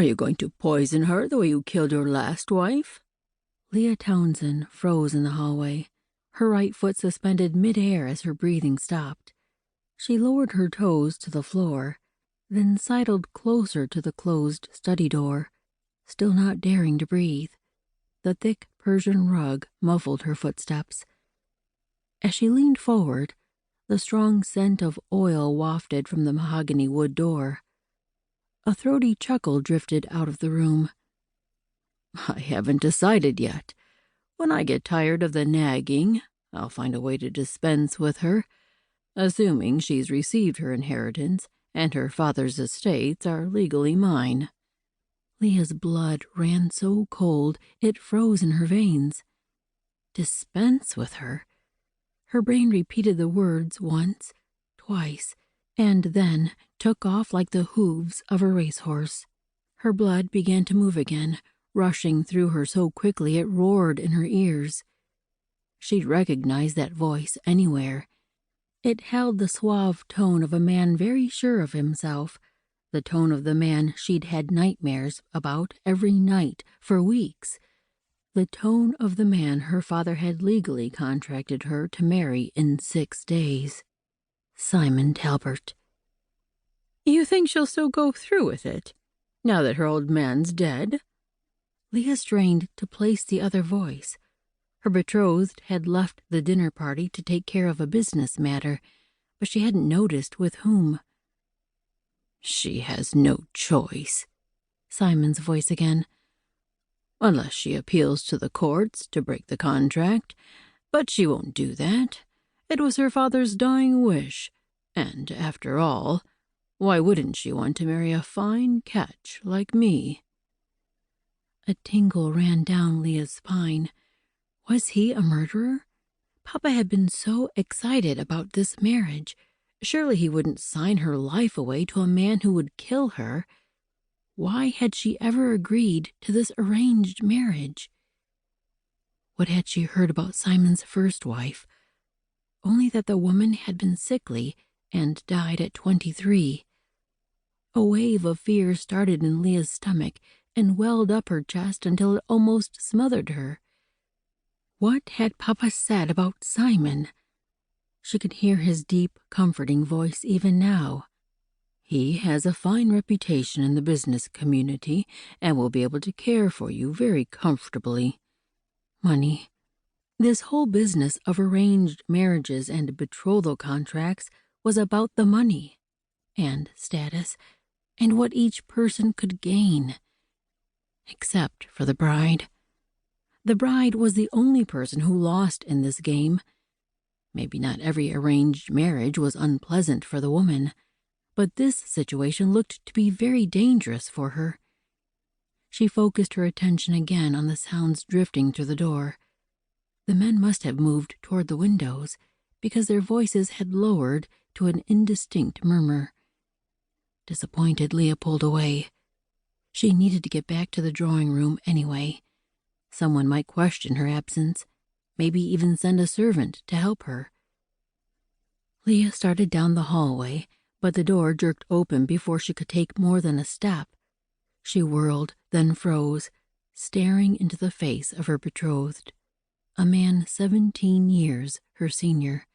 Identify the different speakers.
Speaker 1: Are you going to poison her the way you killed your last wife?"
Speaker 2: Leah Townsend froze in the hallway, her right foot suspended mid-air as her breathing stopped. She lowered her toes to the floor, then sidled closer to the closed study door, still not daring to breathe. The thick Persian rug muffled her footsteps. As she leaned forward, the strong scent of oil wafted from the mahogany wood door. A throaty chuckle drifted out of the room.
Speaker 1: "I haven't decided yet. When I get tired of the nagging, I'll find a way to dispense with her, assuming she's received her inheritance and her father's estates are legally mine."
Speaker 2: Leah's blood ran so cold it froze in her veins. Dispense with her? Her brain repeated the words once, twice, and then took off like the hooves of a racehorse. Her blood began to move again, rushing through her so quickly it roared in her ears. She'd recognize that voice anywhere. It held the suave tone of a man very sure of himself, the tone of the man she'd had nightmares about every night for weeks, the tone of the man her father had legally contracted her to marry in 6 days. Simon Talbert.
Speaker 1: "You think she'll still go through with it, now that her old man's dead?"
Speaker 2: Leah strained to place the other voice. Her betrothed had left the dinner party to take care of a business matter, but she hadn't noticed with whom.
Speaker 1: "She has no choice,"
Speaker 2: Simon's voice again.
Speaker 1: "Unless she appeals to the courts to break the contract. But she won't do that. It was her father's dying wish, and after all, why wouldn't she want to marry a fine catch like me?"
Speaker 2: A tingle ran down Leah's spine. Was he a murderer? Papa had been so excited about this marriage. Surely he wouldn't sign her life away to a man who would kill her. Why had she ever agreed to this arranged marriage? What had she heard about Simon's first wife? Only that the woman had been sickly and died at 23. A wave of fear started in Leah's stomach and welled up her chest until it almost smothered her. What had Papa said about Simon? She could hear his deep, comforting voice even now.
Speaker 1: "He has a fine reputation in the business community and will be able to care for you very comfortably."
Speaker 2: Money. This whole business of arranged marriages and betrothal contracts was about the money and status and what each person could gain. Except for the bride. The bride was the only person who lost in this game. Maybe not every arranged marriage was unpleasant for the woman, but this situation looked to be very dangerous for her. She focused her attention again on the sounds drifting through the door. The men must have moved toward the windows, because their voices had lowered to an indistinct murmur. Disappointed, Leah pulled away. She needed to get back to the drawing room anyway. Someone might question her absence, maybe even send a servant to help her. Leah started down the hallway, but the door jerked open before she could take more than a step. She whirled, then froze, staring into the face of her betrothed, a man 17 years her senior.